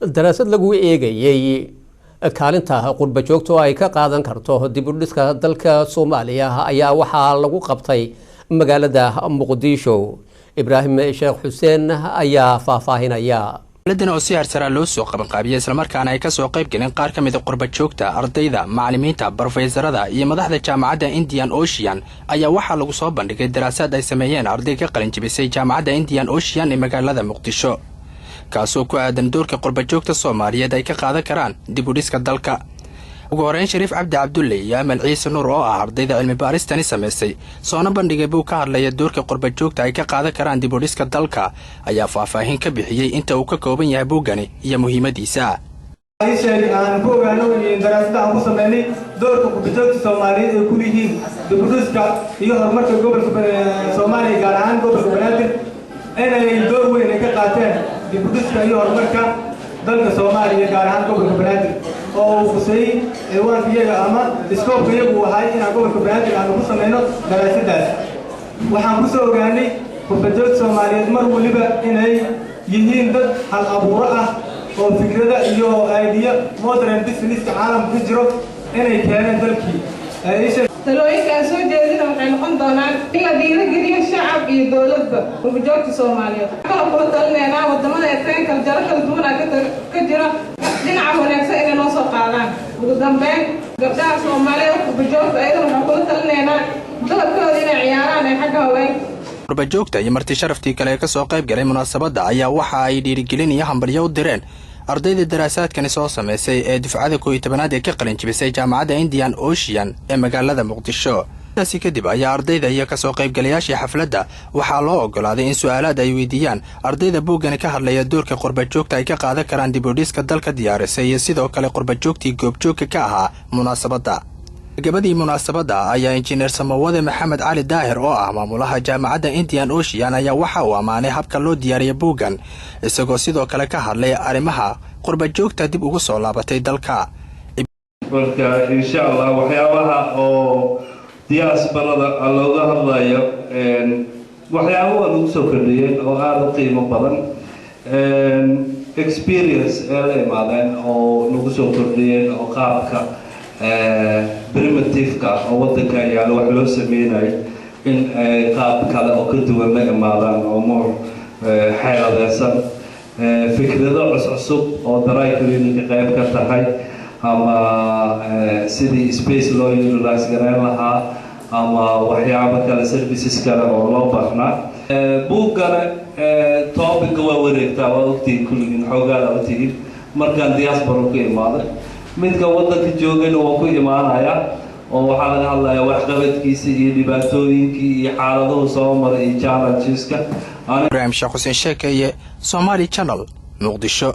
daraasad lagu eegayay kaalinta qurba joogto ay ka qaadan karto dib u dhiska dalka Soomaaliya ayaa waxaa lagu qabtay magaalada Muqdisho. Ibrahim Sheekh Xuseen ayaa faahfaahinaya. ladan oo si harsara loo soo qaban qaabiyay isla markaana ay ka soo qayb galeen qaar ka mid ah qurba joogta ardayda macallimiinta barofeesarada iyo madaxda jaamacadda Indian Ocean ayaa waxa lagu soo bandhigay daraasad ay sameeyeen arday ka qalin jabisay jaamacadda Indian Ocean ee magaalada Muqdisho kaasoo ku aadan doorka qurba joogta Soomaaliyeed ay ka qaadan karaan dib u dhiska dalka. ugu horeyn Shariif Cabdi Cabdulle iyo Amal Ciise Nuur oo ah ardayda cilmi baaristani sameysay soona bandhigay buu ka hadlaya doorka qurba joogta ay ka qaadan karaan dib u dhiska dalka ayaa faahfaahin ka bixiyay inta uu ka kooban yahay buugani iyo muhiimadiisa. aan ku ogaano in daraasada aan ku sameynay doorka qurba joogta Soomaaliyeed ee ku leeyihiin dib u dhiska iyo horumarka gobolka Soomaaliya gaar ahaan gobolka Banaadir inay door weyn ka qaateen dib u dhiska iyo horumarka dalka Soomaaliya gaar ahaan gobolka Banaadir oo qusay eewaankiyaga ama iskoobkiyagu wahay in gobolka Banaadir aan ku sameyno daraasadaas. waxaan ku soo ogaanay qurba joogta Soomaaliyeed mar waliba inay yihiin dad hal abuur ah oo fikrada iyo idea modern business caalamka ku jiro inay keeneen dalkii. talooyinka soo jeedina waxay noqon doonaan in la dhiirigeliyo shacab iyo dawladba qurba joogta Soomaaliyeed. waxaan ku talinaynaa wadamada ay kala jaro kala duwan ka jira dhinaca wanaagsan inay noo soo qaadaan. ugu dambeyn gabdhaha Soomaaliyeed qurba joogta ayadana waxaan ku talinaynaa doorkooda inay ciyaaraan ay xagga haweenka. qurba joogta iyo marti sharaftii kale ka soo qayb galay munaasabadda ayaa waxa ay dhiirigelin iyo hambalyo u direen ardayda daraasaadkani soo sameysay ee dufcada 11aad ee ka qalin jabisay jaamacadda Indian Ocean ee magaalada Muqdisho. taasi kadib ayaa ardayda iyo ka soo qayb galayaasha xafladda waxaa loo ogolaaday in su'aalaad ay weydiiyaan ardayda buugani ka hadlaya doorka qurba joogta ay ka qaadan karaan dib u dhiska dalka diyaarisay iyo sidoo kale qurba joogtii goobjoogka ka ahaa munaasabadda. gabadhii munaasabadda ayaa injineer Samawade Maxamed Cali Daahir oo ah maamulaha jaamacadda Indian Ocean ayaa waxa uu amaanay habka loo diyaariyo buugan isagoo sidoo kale ka hadlay arrimaha qurba joogta dib ugu soo laabatay dalka. marka insha Allah waxyaabaha oo diasporada looga hadlayo waxyaabo lagu soo kordhiyay oo aad u qiimo badan experience ee la imaadeen oo lagu soo kordhiyay oo qaabka primitive ka oo wadanka yaalo wax loo sameeyay in qaab kale oo ka duwan la imaadaan oo more xeeladaysan fikrado cusub oo daray ka qayb ka tahay ama sidii space loo utilize garan lahaa ama waxyaabo kale services kale oo loo baahnaa. buugana topic waa wareegtaa waa ogtiin kulligiin xoogaa la ogtiin markaan diaspora ku imaaday midka wadanka joogana waa ku imaanaya oo waxaa laga hadlayaa waxqabadkiisa iyo dhibaatooyinkii iyo xaaladaha soo maray iyo challengeska. Ibrahim Sheekh Xuseen Sheekeye, Somali Channel, Muqdisho.